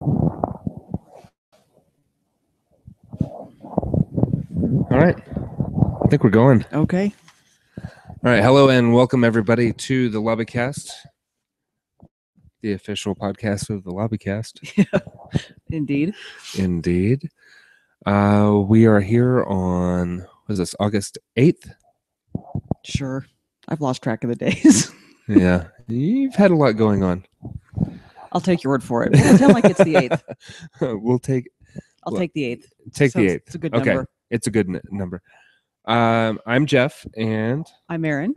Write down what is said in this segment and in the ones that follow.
All right. I think we're going. Okay. All right. Hello and welcome everybody to the Lobbycast, the official podcast of the Lobbycast. Yeah, indeed. Indeed. We are here on, what is this, August 8th? Sure. I've lost track of the days. Yeah. You've had a lot going on. I'll take your word for it. We'll pretend like it's the 8th. I'll take the 8th. Take the 8th. It's a good number. It's a good number. I'm Geoff, and I'm Erin.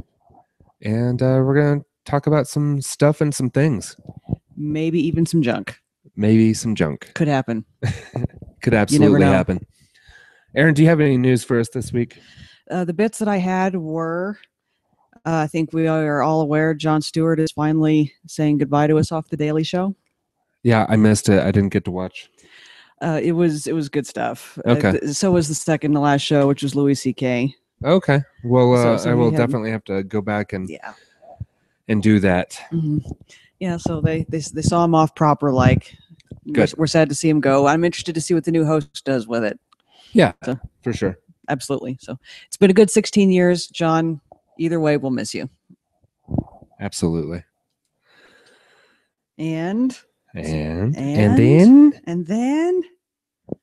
And we're going to talk about some stuff and some things. Maybe even some junk. Maybe some junk. Could happen. Could absolutely happen. Erin, do you have any news for us this week? The bits that I had were, I think we are all aware, Jon Stewart is finally saying goodbye to us off The Daily Show. Yeah, I missed it. I didn't get to watch. It was good stuff. Okay. So was the second to last show, which was Louis C.K. Okay. Well, So I will definitely have to go back and do that. Mm-hmm. Yeah, so they saw him off proper. Like, good. We're sad to see him go. I'm interested to see what the new host does with it. Yeah, so, for sure. Absolutely. So it's been a good 16 years, John. Either way, we'll miss you. Absolutely. And then.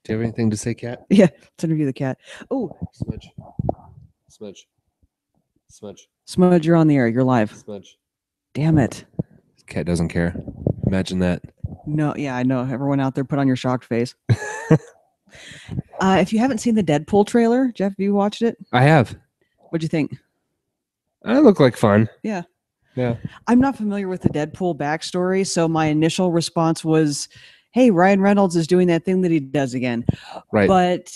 Do you have anything to say, Cat? Yeah, let's interview the cat. Oh, Smudge, you're on the air. You're live. Smudge. Damn it. Cat doesn't care. Imagine that. No, yeah, I know. Everyone out there, put on your shocked face. If you haven't seen the Deadpool trailer, Geoff, have you watched it? I have. What'd you think? I look like fun. Yeah. Yeah. I'm not familiar with the Deadpool backstory, so my initial response was, hey, Ryan Reynolds is doing that thing that he does again. Right. But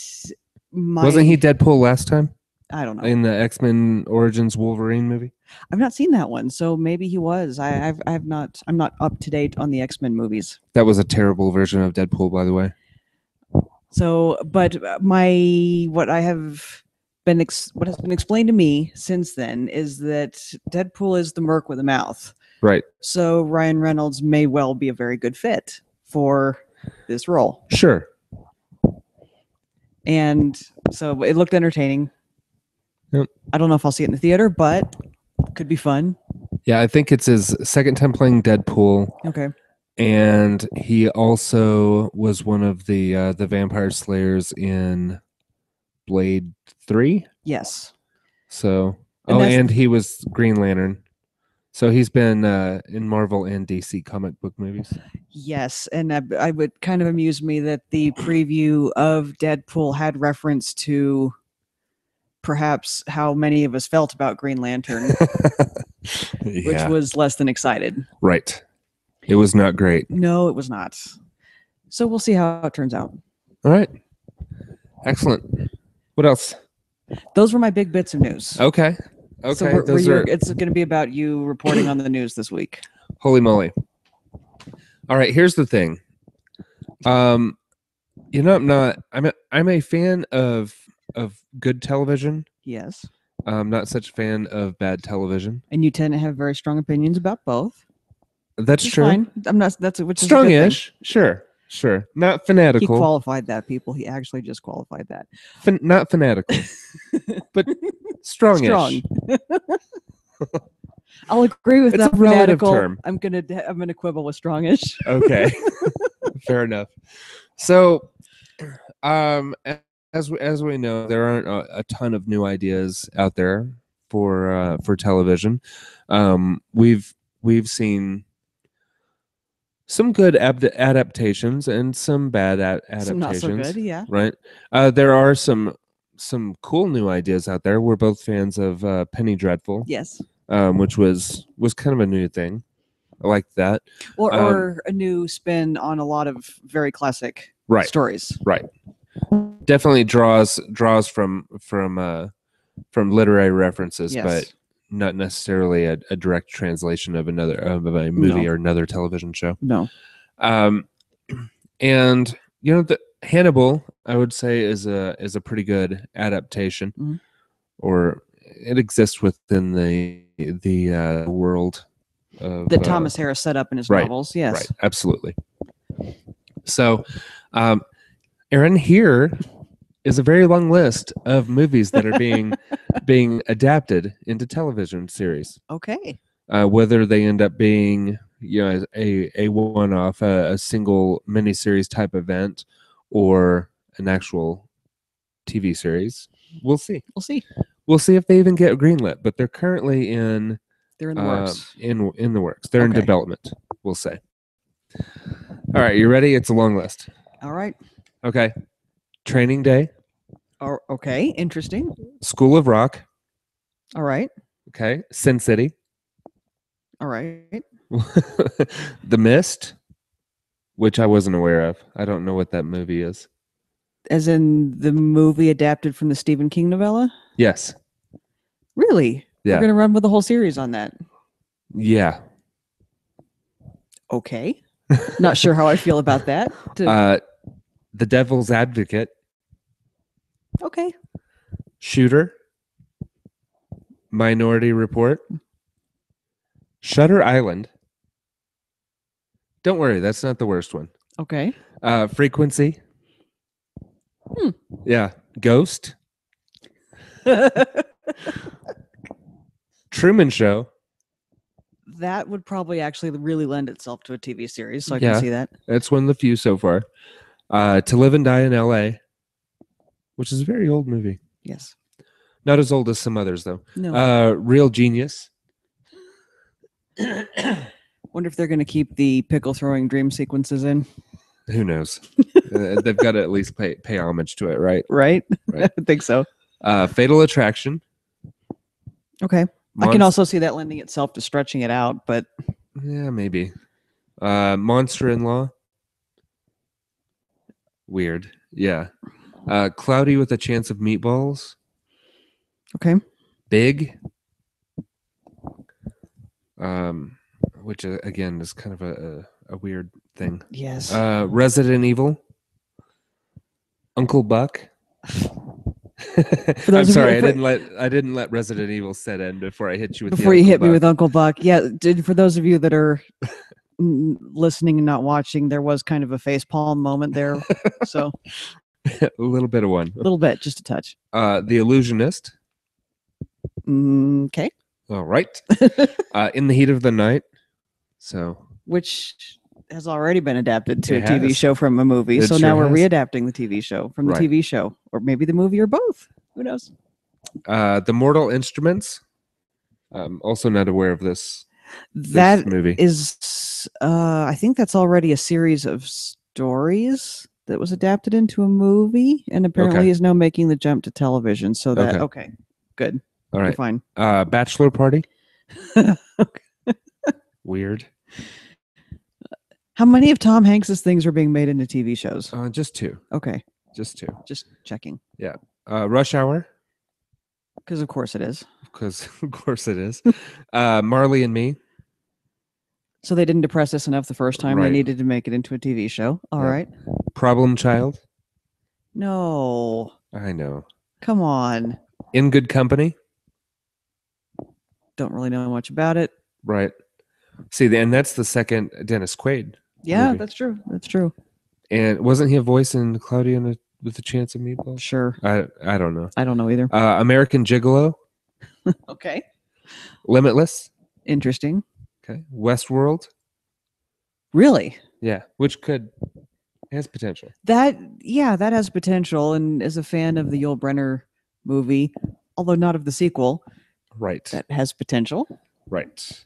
wasn't he Deadpool last time? I don't know. In the X-Men Origins Wolverine movie? I've not seen that one, so maybe he was. I'm not up to date on the X-Men movies. That was a terrible version of Deadpool, by the way. So, but what has been explained to me since then is that Deadpool is the merc with a mouth. Right. So Ryan Reynolds may well be a very good fit for this role. Sure. And so it looked entertaining. Yep. I don't know if I'll see it in the theater, but could be fun. Yeah, I think it's his second time playing Deadpool. Okay. And he also was one of the vampire slayers in Blade 3. Yes. So, and he was Green Lantern. So he's been in Marvel and DC comic book movies. Yes, and I would kind of amuse me that the preview of Deadpool had reference to perhaps how many of us felt about Green Lantern, which was less than excited. Right. It was not great. No, it was not. So we'll see how it turns out. All right. Excellent. What else? Those were my big bits of news. Okay. So it's going to be about you reporting on the news this week. Holy moly. All right, here's the thing. I'm a fan of good television. Yes. I'm not such a fan of bad television. And you tend to have very strong opinions about both. That's true. Fine. I'm not. That's which is strongish. Sure. Not fanatical. He qualified that, people. He actually just qualified that. Not fanatical, but strongish. Strong. I'll agree with that. It's a relative term. I'm gonna quibble with strongish. Okay. Fair enough. So, as we know, there aren't a ton of new ideas out there for television. We've seen some good adaptations and some bad adaptations. Some not so good, yeah. Right. There are some cool new ideas out there. We're both fans of Penny Dreadful. Yes. Which was kind of a new thing. I like that. Or a new spin on a lot of very classic stories. Right. Definitely draws from literary references, yes. But not necessarily a direct translation of a movie or another television show. No. And the Hannibal, I would say, is a pretty good adaptation, mm-hmm. or it exists within the world of, that Thomas Harris set up in his novels. Yes, right, absolutely. So, Erin, here is a very long list of movies that are being adapted into television series. Okay. Whether they end up being a one-off, a single miniseries type event, or an actual TV series, we'll see. We'll see. We'll see if they even get greenlit. But they're currently They're in the works. in the works. They're in Okay. development. We'll say. All right, you ready? It's a long list. All right. Okay. Training Day, Okay. Interesting. School of Rock. All right. Okay. Sin City. All right. The Mist, which I wasn't aware of. I don't know what that movie is. As in the movie adapted from the Stephen King novella? Yes. Really? Yeah. We're going to run with the whole series on that. Yeah. Okay. Not sure how I feel about that. The Devil's Advocate. Okay. Shooter. Minority Report. Shutter Island. Don't worry, that's not the worst one. Okay. Frequency. Yeah. Ghost. Truman Show. That would probably actually really lend itself to a TV series, so I Yeah. can see that. That's one of the few so far. To Live and Die in LA, which is a very old movie. Yes. Not as old as some others, though. No. Real Genius. Wonder if they're going to keep the pickle throwing dream sequences in. Who knows? They've got to at least pay homage to it, right? Right? Right. I think so. Fatal Attraction. Okay. I can also see that lending itself to stretching it out, but yeah, maybe. Monster-in-Law. Weird. Yeah. Cloudy with a Chance of Meatballs. okay. Big. Which again is kind of a weird thing. Yes. Resident Evil. Uncle Buck. I'm those of sorry, you- I didn't let Resident Evil set in before I hit you with Before you hit me with Uncle Buck. Yeah, for those of you that are listening and not watching, there was kind of a facepalm moment there. So a little bit of one. a little bit, just a touch. The Illusionist. Okay. All right. In the Heat of the Night. So Which has already been adapted to It a TV has. show from a movie. It So sure now we're has. readapting the TV show from the Right. TV show, or maybe the movie, or both. Who knows? The Mortal Instruments. Also not aware of this That movie. is, I think that's already a series of stories that was adapted into a movie, and apparently Okay. is now making the jump to television. So that okay, good, All you're right. fine. Bachelor Party. Okay. Weird. How many of Tom Hanks's things are being made into TV shows? Just two. Okay, Just two. just checking, Rush Hour. because of course it is. Because of course it is. Marley and Me. So they didn't depress us enough the first time. They Right. needed to make it into a TV show. All Yep. right. Problem Child. No, I know. come on. In Good Company. Don't really know much about it. Right. See, and that's the second Dennis Quaid. Yeah, movie. that's true. That's true. And wasn't he a voice in Cloudy with a Chance of Meatballs? Sure. I don't know. I don't know either. American Gigolo. Okay. Limitless. Interesting. Okay. Westworld. Really? Yeah. Which has potential. That has potential. And as a fan of the Yul Brynner movie, although not of the sequel, Right. that has potential. Right.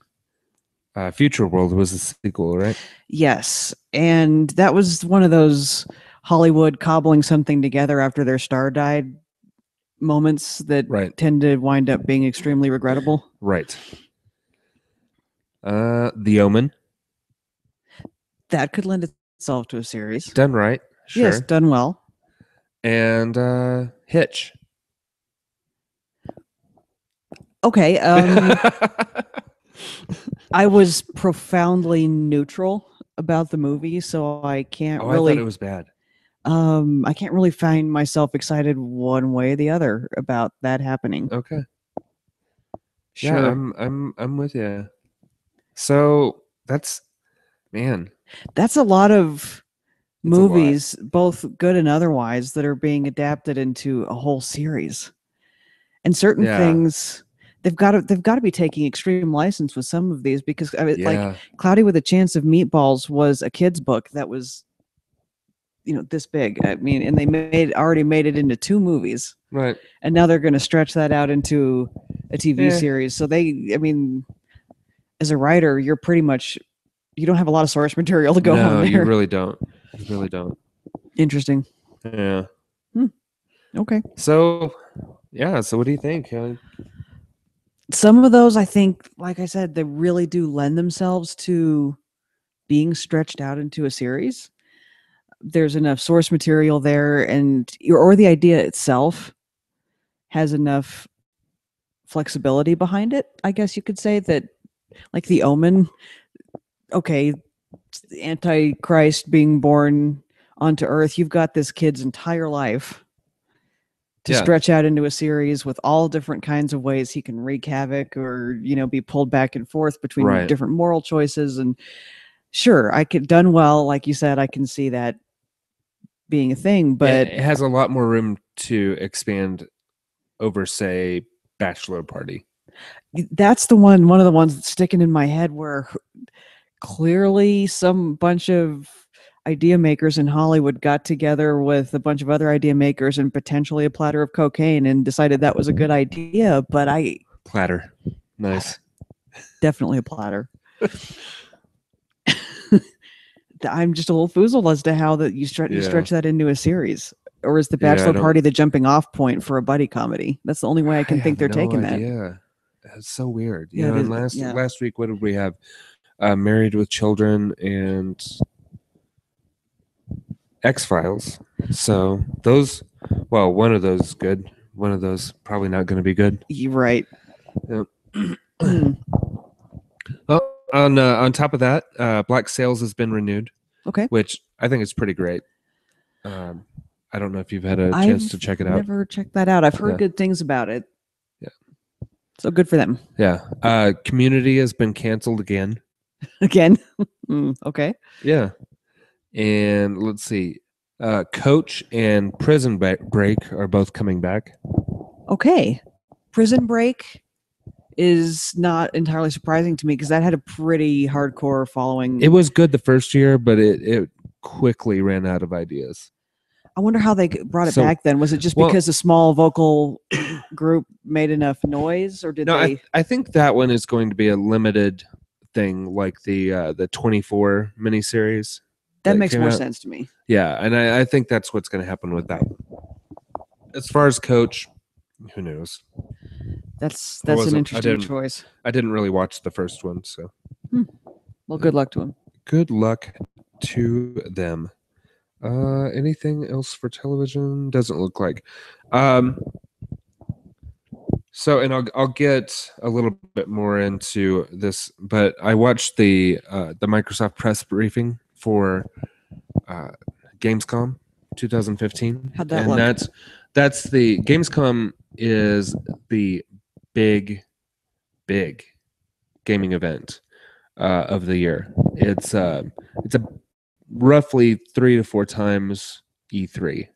Future World was the sequel, right? Yes. And that was one of those Hollywood cobbling something together after their star died moments that Right. tend to wind up being extremely regrettable. Right. The Omen. That could lend itself to a series. Done right. Sure. Yes, done well. And Hitch. Okay. I was profoundly neutral about the movie, so I can't I really thought it was bad. I can't really find myself excited one way or the other about that happening. Okay. Sure. Yeah, I'm with you. So that's That's a lot of movies, both good and otherwise, that are being adapted into a whole series. And certain things, they've got to be taking extreme license with some of these, because like Cloudy with a Chance of Meatballs was a kid's book that was, this big. I mean, and they already made it into 2 movies, right? And now they're going to stretch that out into a TV series. So as a writer, you're pretty much, you don't have a lot of source material to go on there. You really don't. You really don't. Interesting. Yeah. Okay. So, so what do you think? Some of those, I think, like I said, they really do lend themselves to being stretched out into a series. There's enough source material there, or the idea itself has enough flexibility behind it, I guess you could say, that, like The Omen, okay, the Antichrist being born onto Earth, you've got this kid's entire life to stretch out into a series with all different kinds of ways he can wreak havoc, or be pulled back and forth between different moral choices. And sure, done well, like you said, I can see that being a thing, but it has a lot more room to expand over, say, Bachelor Party. That's one of the ones that's sticking in my head, where clearly some bunch of idea makers in Hollywood got together with a bunch of other idea makers and potentially a platter of cocaine and decided that was a good idea. But platter, nice, definitely a platter. I'm just a little foozled as to how that you stretch that into a series. Or is the Bachelor Party the jumping off point for a buddy comedy? That's the only way I can think they're taking that. Yeah, it's so weird. And last week, what did we have? Married with Children and X-Files. So those, one of those is good. One of those probably not going to be good. You're right. Yep. Well, on top of that, Black Sails has been renewed. Okay. Which I think is pretty great. I don't know if you've had a chance to check it out. I've never checked that out. I've heard good things about it. Yeah. So good for them. Yeah. Community has been canceled again. Again? Okay. Yeah. And let's see. Coach and Prison Break are both coming back. Okay. Prison Break is not entirely surprising to me, because that had a pretty hardcore following. It was good the first year, but it quickly ran out of ideas. I wonder how they brought it back then. Was it just because a small vocal group made enough noise, or did they? I think that one is going to be a limited thing, like the 24 miniseries. That makes more sense to me. Yeah, and I think that's what's going to happen with that. As far as Coach, who knows? That's an interesting choice. I didn't really watch the first one, so. Well, good luck to him. Good luck to them. Anything else for television? Doesn't look like. So, and I'll get a little bit more into this, but I watched the Microsoft press briefing for Gamescom 2015. How'd that look? And that's the Gamescom is the big gaming event of the year. It's a roughly 3 to 4 times E3.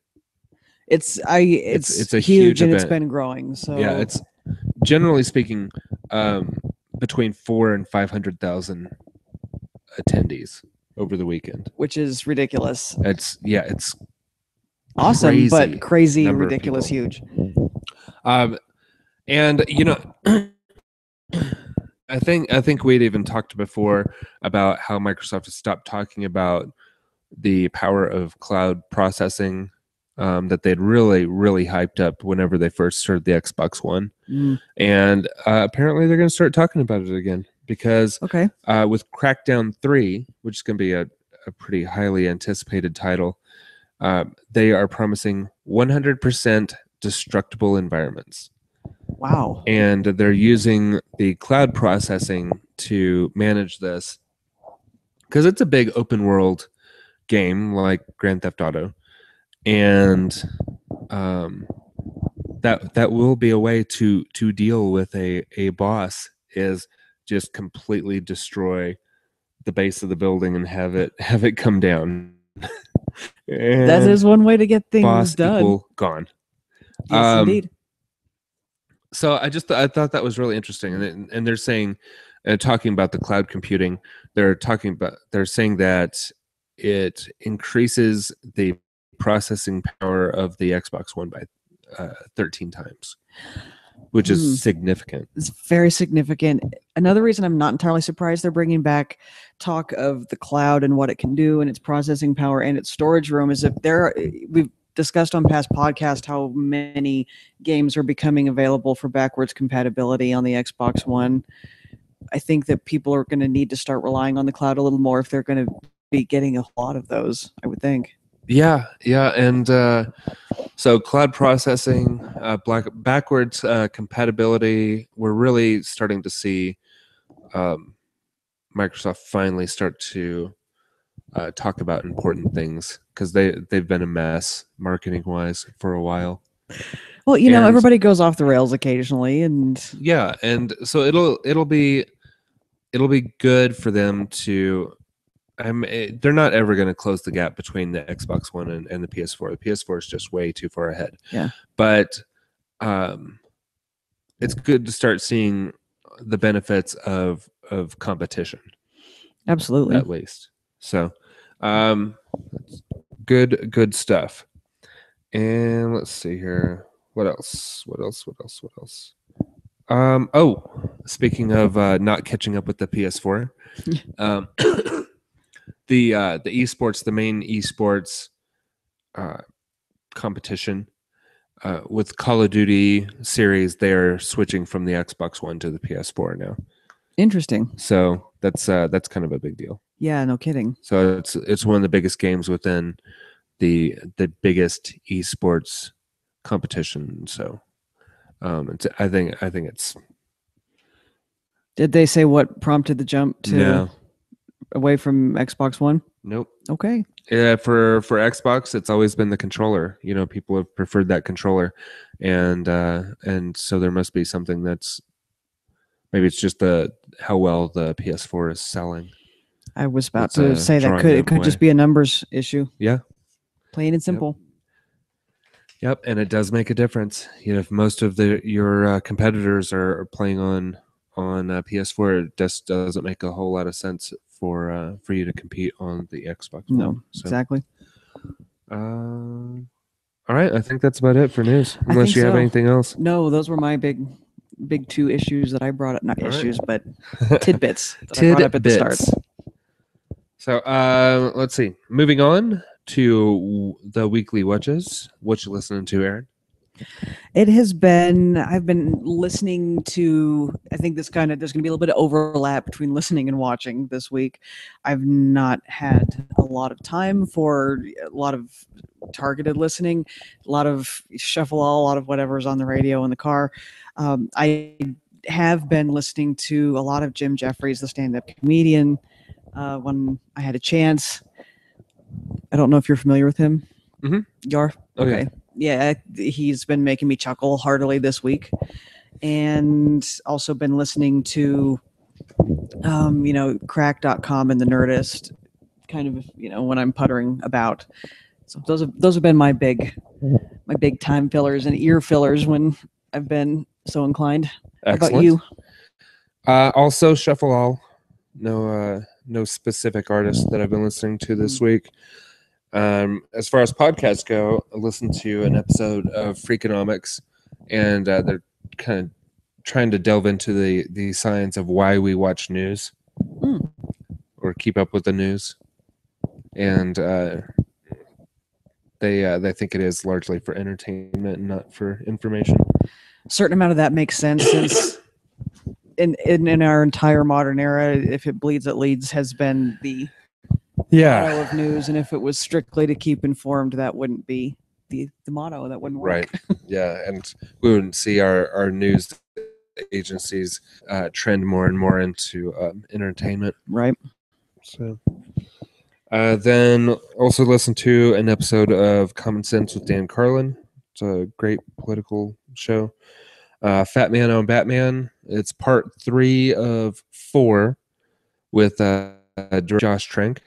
It's a huge and event. It's been growing. So yeah, it's generally speaking between 400,000 and 500,000 attendees over the weekend, which is ridiculous. It's awesome, but crazy, ridiculous, huge. And I think we'd even talked before about how Microsoft has stopped talking about the power of cloud processing that they'd really, really hyped up whenever they first started the Xbox One. And apparently they're going to start talking about it again, because with Crackdown 3, which is going to be a pretty highly anticipated title, they are promising 100% destructible environments. Wow. And they're using the cloud processing to manage this, because it's a big open world game like Grand Theft Auto. And that will be a way to deal with a boss, is just completely destroy the base of the building and have it come down. That And is one way to get things boss done. equal gone. Yes, indeed. So I thought that was really interesting, and they're saying, talking about the cloud computing, they're saying that it increases the processing power of the Xbox One by 13 times, which is significant. It's very significant. Another reason I'm not entirely surprised they're bringing back talk of the cloud and what it can do and its processing power and its storage room is if we've discussed on past podcasts how many games are becoming available for backwards compatibility on the Xbox One. I think that people are going to need to start relying on the cloud a little more if they're going to be getting a lot of those, I would think. Yeah, and so cloud processing, backwards compatibility, we're really starting to see Microsoft finally start to talk about important things, because they've been a mess marketing wise for a while. Well, everybody goes off the rails occasionally, and yeah, and so it'll be good for them to. They're not ever going to close the gap between the Xbox One and the PS4. The PS4 is just way too far ahead. Yeah, but it's good to start seeing the benefits of competition. Absolutely, at least. So, good stuff. And let's see here. What else? Speaking of not catching up with the PS4, the esports, the main esports competition with Call of Duty series, they're switching from the Xbox One to the PS4 now. Interesting. So that's kind of a big deal. Yeah, no kidding. So it's one of the biggest games within the biggest esports competition. So I think it's. Did they say what prompted the jump to away from Xbox One? Nope. Okay. Yeah, for Xbox, it's always been the controller. People have preferred that controller, and so there must be something that's maybe it's just how well the PS4 is selling. I was about to say that it could just be a numbers issue. Yeah. Plain and simple. Yep, and it does make a difference. If most of your competitors are playing on PS4, it just doesn't make a whole lot of sense for you to compete on the Xbox One. No, exactly. All right, I think that's about it for news. Unless you have anything else. No, those were my big two issues that I brought up. Not issues, but tidbits that I brought up at the start. So let's see. Moving on to the Weekly Whatchas. What you listening to, Erin? I've been listening to, I think there's going to be a little bit of overlap between listening and watching this week. I've not had a lot of time for a lot of targeted listening, a lot of shuffle, a lot of whatever's on the radio in the car. I have been listening to a lot of Jim Jeffries, the stand-up comedian, when I had a chance. I don't know if you're familiar with him. Mm-hmm. You are? Okay. Yeah, he's been making me chuckle heartily this week. And also been listening to, crack.com and the Nerdist, kind of, when I'm puttering about. So those have been my big time fillers and ear fillers when I've been so inclined. Excellent. How about you? Also shuffle all. No specific artist that I've been listening to this week. As far as podcasts go, I listened to an episode of Freakonomics, and they're kind of trying to delve into the science of why we watch news or keep up with the news, and they think it is largely for entertainment and not for information. A certain amount of that makes sense since in our entire modern era, if it bleeds, it leads has been the motto of news, and if it was strictly to keep informed, that wouldn't be the motto. That wouldn't work. Right. Yeah, and we wouldn't see our news agencies trend more and more into entertainment. Right. So then also listen to an episode of Common Sense with Dan Carlin. It's a great political show. Fat Man on Batman. It's part 3 of 4 with Josh Trank.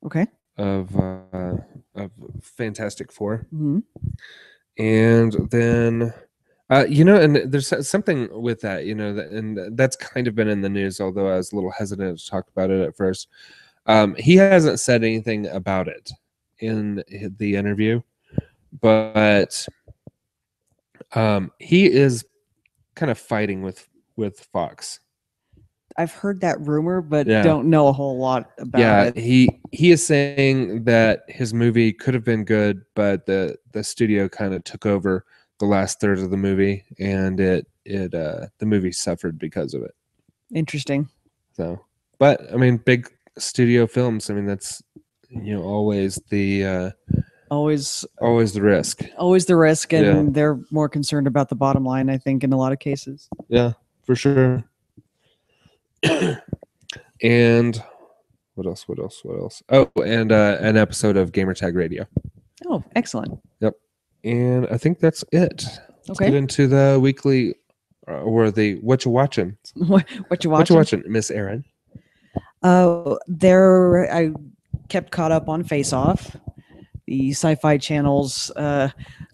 Okay. Of Fantastic Four. Mhm. And then and there's something with that, and that's kind of been in the news, although I was a little hesitant to talk about it at first. He hasn't said anything about it in the interview, but he is kind of fighting with Fox. I've heard that rumor, but Yeah. don't know a whole lot about it. he is saying that his movie could have been good, but the studio kind of took over the last third of the movie, and the movie suffered because of it. Interesting. So, but I mean, big studio films, I mean, that's always the Always risk. always the risk, and Yeah. they're more concerned about the bottom line, I think, in a lot of cases. Yeah, for sure. And what else? Oh, and an episode of Gamertag Radio. Oh, excellent. Yep. And I think that's it. Let's Okay. get into the weekly or the what you watching. What you What you watching? watching, Miss Erin? I kept caught up on Face Off, the Sci-Fi Channel's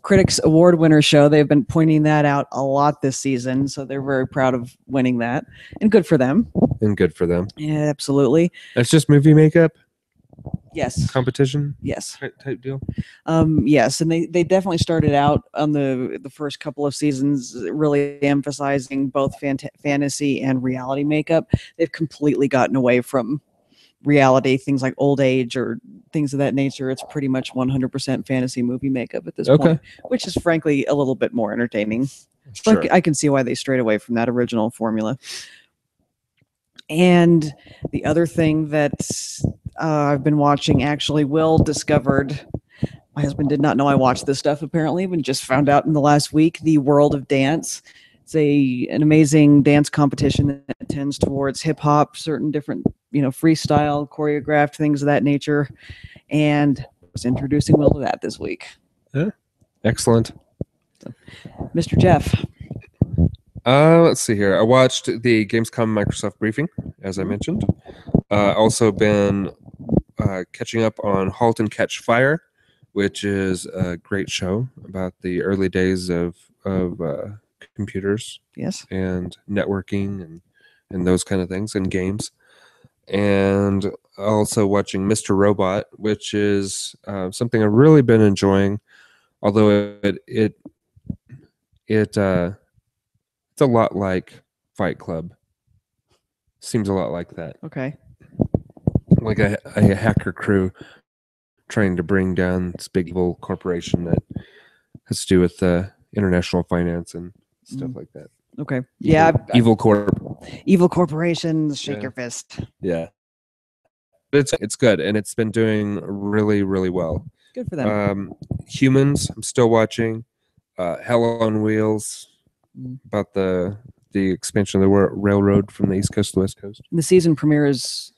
Critics Award winner show. They've been pointing that out a lot this season, so they're very proud of winning that, and good for them. And good for them. Yeah, absolutely. That's just movie makeup Yes. competition Yes. type deal. Yes, and they definitely started out on the first couple of seasons really emphasizing both fantasy and reality makeup. They've completely gotten away from reality, things like old age or things of that nature. It's pretty much 100% fantasy movie makeup at this point, which is frankly a little bit more entertaining. Sure. But I can see why they strayed away from that original formula. And the other thing that I've been watching, actually, Will discovered. My husband did not know I watched this stuff, apparently, but just found out in the last week, The World of Dance. It's an amazing dance competition that tends towards hip hop, certain different, freestyle, choreographed things of that nature. And I was introducing Will to that this week. Yeah. Excellent. So, Mr. Geoff. Let's see here. I watched the Gamescom Microsoft briefing, as I mentioned. Also been catching up on Halt and Catch Fire, which is a great show about the early days of computers. Yes. And networking and those kind of things and games. And also watching Mr. Robot, which is something I've really been enjoying, although it's a lot like Fight Club. Seems a lot like that. Okay. Like a hacker crew trying to bring down this big evil corporation that has to do with international finance and stuff like that. Okay. Evil corp. Evil corporations, shake your fist. Yeah. It's good, and it's been doing really, really well. Good for them. Humans, I'm still watching. Hell on Wheels, about the expansion of the railroad from the East Coast to the West Coast. The season premiere is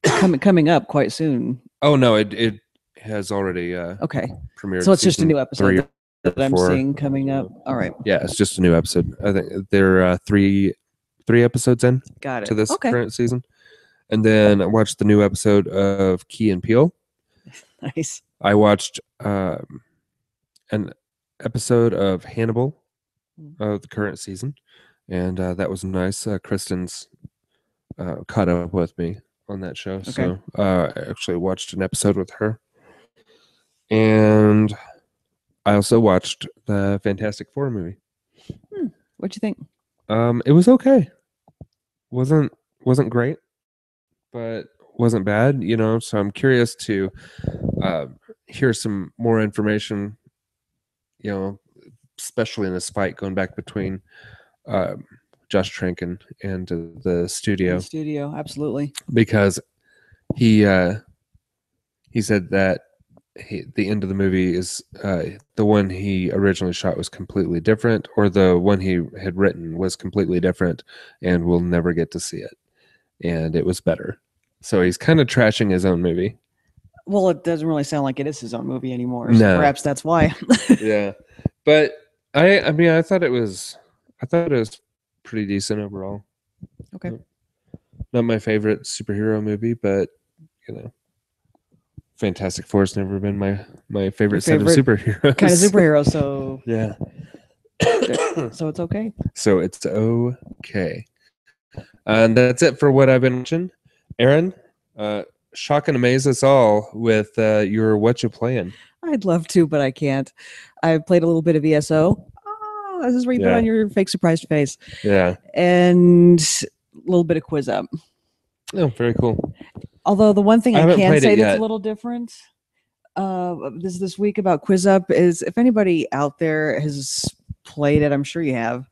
coming up quite soon. Oh no, it has already premiered. So it's just a new episode that I'm 4. seeing coming up. All right. Yeah, it's just a new episode. I think they're three episodes in. Got it. To this current season. And then I watched the new episode of Key and Peele. Nice. I watched an episode of Hannibal of the current season, and that was nice. Kristen's caught up with me on that show, so I actually watched an episode with her. And I also watched the Fantastic Four movie. What'd you think? It was okay. Wasn't great, but wasn't bad, so I'm curious to hear some more information, especially in this fight going back between Josh Trank and the studio. The studio, absolutely. Because he said that the end of the movie is the one he originally shot was completely different, or the one he had written was completely different, and we'll never get to see it. And it was better. So he's kind of trashing his own movie. Well, it doesn't really sound like it is his own movie anymore. So No. Perhaps that's why. Yeah, but I mean, I thought it was pretty decent overall. Okay. Not my favorite superhero movie, but Fantastic Four's never been my favorite set of favorite superheroes. kind of superhero, so Yeah. so it's okay. So it's okay. And that's it for what I've been watching. Erin, shock and amaze us all with your what you playing. I'd love to, but I can't. I've played a little bit of ESO. Oh, this is where you put Yeah. on your fake surprised face. Yeah. And a little bit of Quiz Up. Oh, very cool. Although the one thing I I haven't can played say it that's yet. a little different this week about Quiz Up is if anybody out there has played it, I'm sure you have.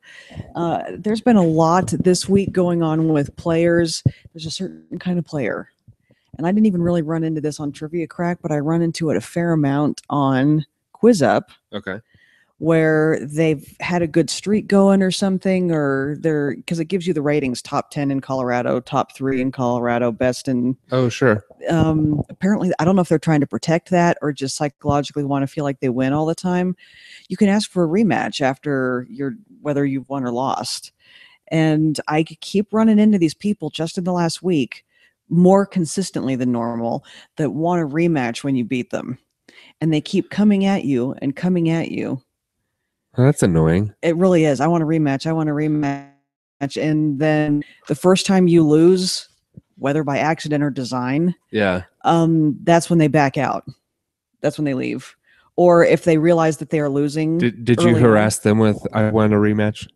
There's been a lot this week going on with players. There's a certain kind of player. And I didn't even really run into this on Trivia Crack, but I run into it a fair amount on Quiz Up. Okay. Where they've had a good streak going or something, or they're because it gives you the ratings: top 10 in Colorado, top 3 in Colorado, best in. Oh, sure. Apparently, I don't know if they're trying to protect that or just psychologically want to feel like they win all the time. You can ask for a rematch after whether you've won or lost. And I keep running into these people just in the last week, more consistently than normal, that want a rematch when you beat them, and they keep coming at you and coming at you. Well, that's annoying. It really is. I want a rematch. I want a rematch. And then the first time you lose, whether by accident or design, that's when they back out. That's when they leave. Or if they realize that they are losing. Did you harass them with I want a rematch?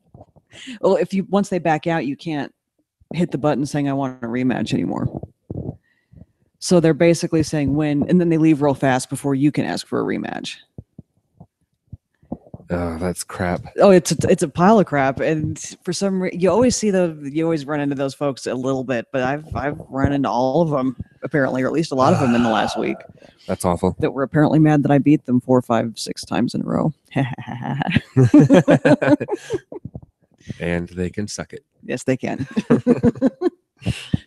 Well, once they back out, you can't hit the button saying I want a rematch anymore. So they're basically saying win, and then they leave real fast before you can ask for a rematch. Oh, that's crap. Oh, it's a pile of crap, and for some reason, you always run into those folks a little bit, but I've run into all of them apparently, or at least a lot of them in the last week. That's awful. That were apparently mad that I beat them 4, 5, 6 times in a row. And they can suck it. Yes, they can.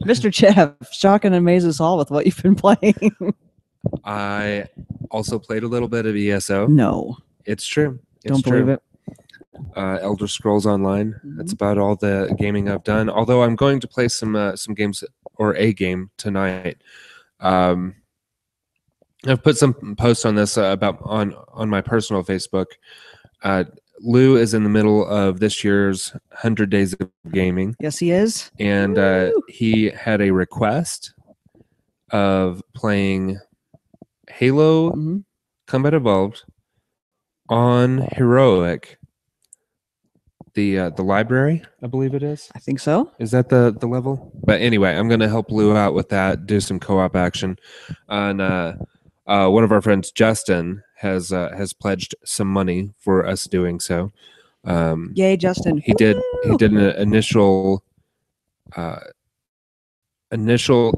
Mr. Geoff, shock and amaze us all with what you've been playing. I also played a little bit of ESO. No, it's true. Don't believe it. Elder Scrolls Online. That's about all the gaming I've done. Although I'm going to play some games or a game tonight. I've put some posts on this about on my personal Facebook. Lou is in the middle of this year's 100 Days of Gaming. Yes, he is. And he had a request of playing Halo Combat Evolved on Heroic, the library, I believe it is. I think so. Is that the level? But anyway, I'm going to help Lou out with that, do some co-op action. And one of our friends, Justin, has pledged some money for us doing so. Yay, Justin! He did an initial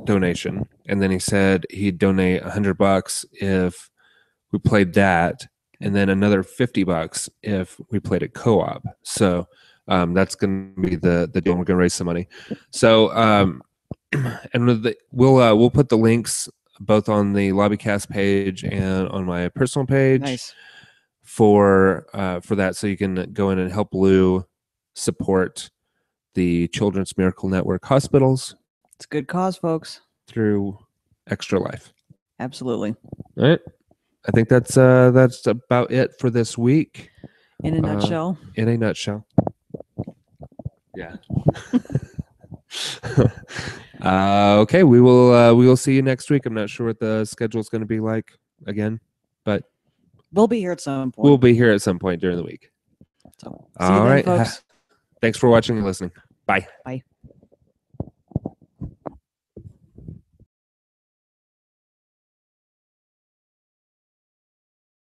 donation, and then he said he'd donate $100 if we played that, and then another $50 if we played a co-op. So that's going to be the deal. We're going to raise some money. So and we'll put the links both on the Lobbycast page and on my personal page. Nice. For that, so you can go in and help Lou support the Children's Miracle Network hospitals. It's a good cause, folks. Through Extra Life. Absolutely. All right. I think that's about it for this week. In a nutshell. In a nutshell. Yeah. Okay, we will see you next week. I'm not sure what the schedule is going to be like again, but we'll be here at some point. We'll be here at some point during the week. So, all right, folks. Thanks for watching and listening. Bye. Bye.